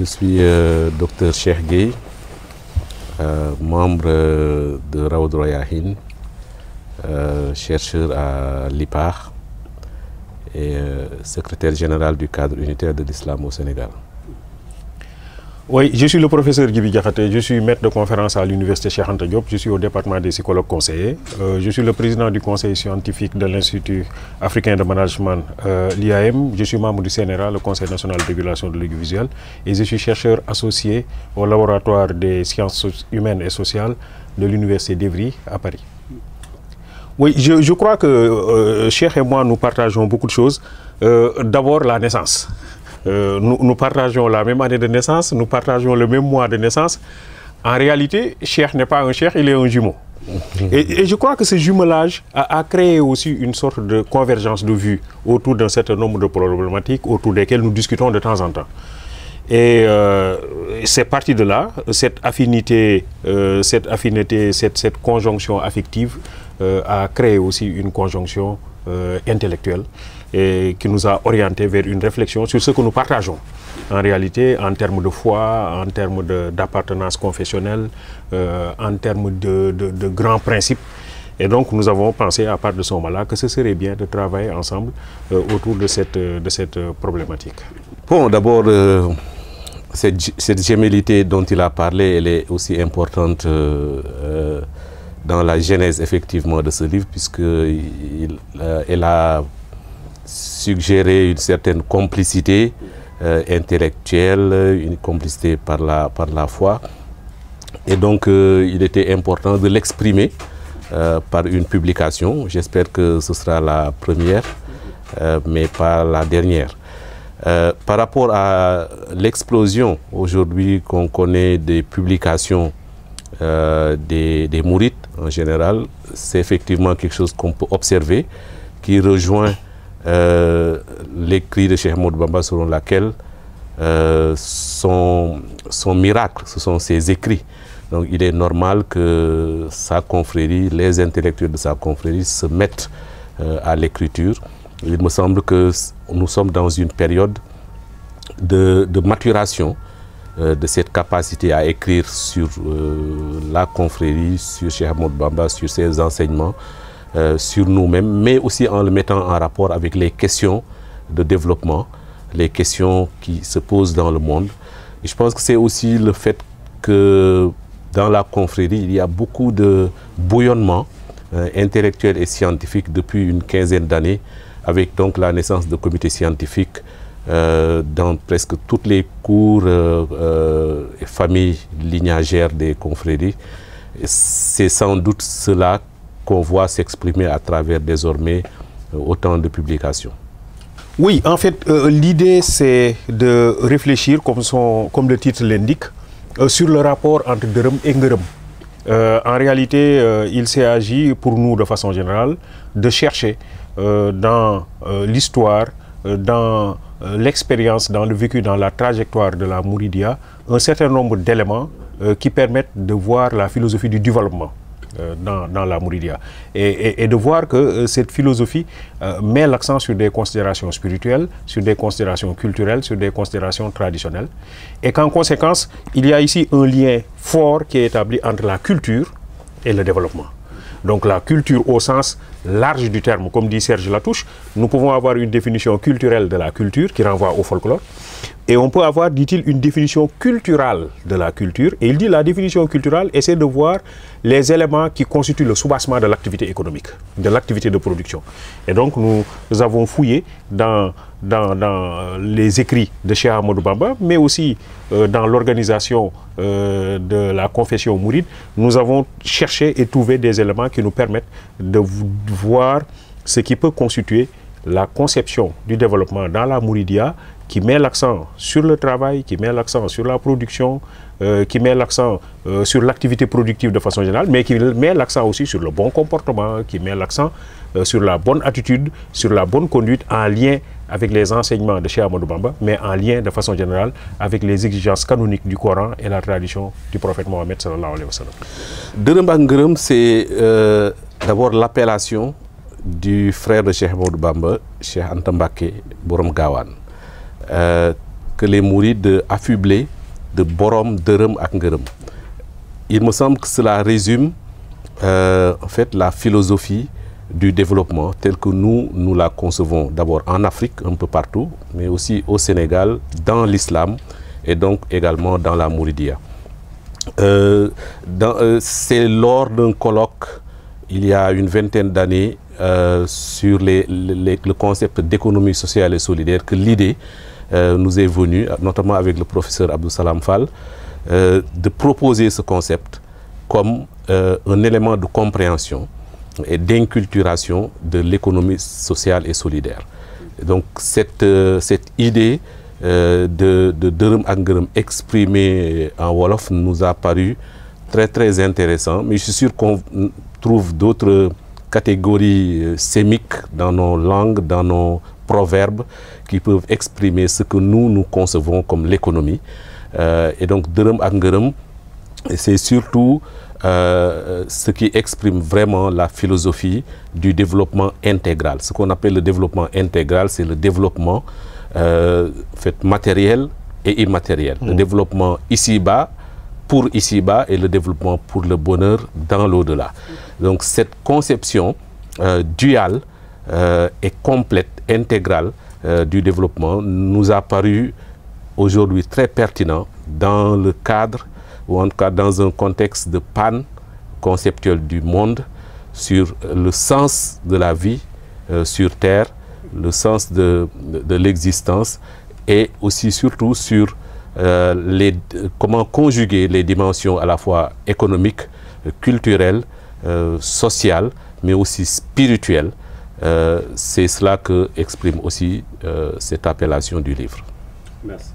je suis Dr Cheikh Gueye, membre de Rawd Rayaahin, chercheur à l'IPAR et secrétaire général du cadre unitaire de l'islam au Sénégal. Oui, je suis le professeur Djibi Diakhaté, je suis maître de conférence à l'université Cheikh Anta Diop, je suis au département des psychologues conseillers, je suis le président du conseil scientifique de l'Institut africain de management, l'IAM, je suis membre du CNRA, le Conseil national de régulation de l'audiovisuel, et je suis chercheur associé au laboratoire des sciences humaines et sociales de l'université d'Evry à Paris. Oui, je crois que Cheikh et moi, nous partageons beaucoup de choses. D'abord, la naissance. Nous partageons la même année de naissance, nous partageons le même mois de naissance. En réalité, Cheikh n'est pas un Cheikh, il est un jumeau. Et je crois que ce jumelage a créé aussi une sorte de convergence de vues autour d'un certain nombre de problématiques autour desquelles nous discutons de temps en temps. Et c'est parti de là, cette affinité, cette conjonction affective a créé aussi une conjonction intellectuelle et qui nous a orientés vers une réflexion sur ce que nous partageons. En réalité, en termes de foi, en termes d'appartenance confessionnelle, en termes de grands principes. Et donc, nous avons pensé, à part de ce moment-là, que ce serait bien de travailler ensemble autour de cette problématique. Bon, d'abord, cette gémellité dont il a parlé, elle est aussi importante dans la genèse, effectivement, de ce livre, puisqu'elle a suggéré une certaine complicité intellectuelle, une complicité par la foi. Et donc, il était important de l'exprimer par une publication. J'espère que ce sera la première, mais pas la dernière. Par rapport à l'explosion aujourd'hui qu'on connaît des publications des mourides en général, c'est effectivement quelque chose qu'on peut observer, qui rejoint l'écrit de Cheikh Ahmadou Bamba selon laquelle son miracle, ce sont ses écrits. Donc il est normal que sa confrérie, les intellectuels de sa confrérie se mettent à l'écriture. Il me semble que nous sommes dans une période de maturation de cette capacité à écrire sur la confrérie, sur Cheikh Ahmadou Bamba, sur ses enseignements, sur nous-mêmes, mais aussi en le mettant en rapport avec les questions de développement, les questions qui se posent dans le monde. Et je pense que c'est aussi le fait que dans la confrérie, il y a beaucoup de bouillonnement intellectuel et scientifique depuis une quinzaine d'années, avec donc la naissance de comités scientifiques dans presque toutes les cours et familles lignagères des confréries. C'est sans doute cela qu'on voit s'exprimer à travers désormais autant de publications. Oui, en fait, l'idée c'est de réfléchir, comme le titre l'indique, sur le rapport entre Dërëm et Ngërëm. En réalité, il s'est agi pour nous de façon générale de chercher dans l'histoire, dans l'expérience, dans le vécu, dans la trajectoire de la Mouridia, un certain nombre d'éléments qui permettent de voir la philosophie du développement dans la Mouridia et de voir que cette philosophie met l'accent sur des considérations spirituelles, sur des considérations culturelles, sur des considérations traditionnelles et qu'en conséquence, il y a ici un lien fort qui est établi entre la culture et le développement. Donc la culture au sens large du terme, comme dit Serge Latouche, nous pouvons avoir une définition culturelle de la culture qui renvoie au folklore. Et on peut avoir, dit-il, une définition culturelle de la culture. Et il dit la définition culturelle essaie de voir les éléments qui constituent le soubassement de l'activité économique, de l'activité de production. Et donc nous avons fouillé dans les écrits de Cheikh Ahmadou Bamba, mais aussi dans l'organisation de la confession mouride. Nous avons cherché et trouvé des éléments qui nous permettent de voir ce qui peut constituer la conception du développement dans la Mouridia, qui met l'accent sur le travail, qui met l'accent sur la production, qui met l'accent sur l'activité productive de façon générale, mais qui met l'accent aussi sur le bon comportement, qui met l'accent sur la bonne attitude, sur la bonne conduite en lien avec les enseignements de Cheikh Ahmadou Bamba, mais en lien de façon générale avec les exigences canoniques du Coran et la tradition du prophète Mohammed sallallahu alayhi wa sallam. Dërëm ak Ngërëm, c'est d'abord l'appellation du frère de Cheikh Ahmadou Bamba, Cheikh Anta Mbacké Borom Gawane. que les mourides affublés de borom, dërëm ak ngërëm. Il me semble que cela résume en fait la philosophie du développement telle que nous la concevons d'abord en Afrique, un peu partout, mais aussi au Sénégal, dans l'islam et donc également dans la Mouridia. C'est lors d'un colloque il y a une vingtaine d'années sur le concept d'économie sociale et solidaire que l'idée nous est venue, notamment avec le professeur Abdou Salam Fall, de proposer ce concept comme un élément de compréhension et d'inculturation de l'économie sociale et solidaire. Et donc cette idée de dërëm ak ngërëm exprimée en Wolof nous a paru très intéressant, mais je suis sûr qu'on trouve d'autres catégories sémiques dans nos langues, dans nos proverbes qui peuvent exprimer ce que nous concevons comme l'économie. Et donc dërëm ak ngërëm, c'est surtout ce qui exprime vraiment la philosophie du développement intégral. Ce qu'on appelle le développement intégral, c'est le développement fait matériel et immatériel. Le développement ici-bas, pour ici-bas, et le développement pour le bonheur dans l'au-delà. Donc cette conception duale et complète, intégrale du développement nous a paru aujourd'hui très pertinent dans le cadre, ou en tout cas dans un contexte de panne conceptuelle du monde sur le sens de la vie sur Terre, le sens de l'existence, et aussi surtout sur comment conjuguer les dimensions à la fois économiques, culturelles, sociales, mais aussi spirituelles. C'est cela que exprime aussi cette appellation du livre. Merci.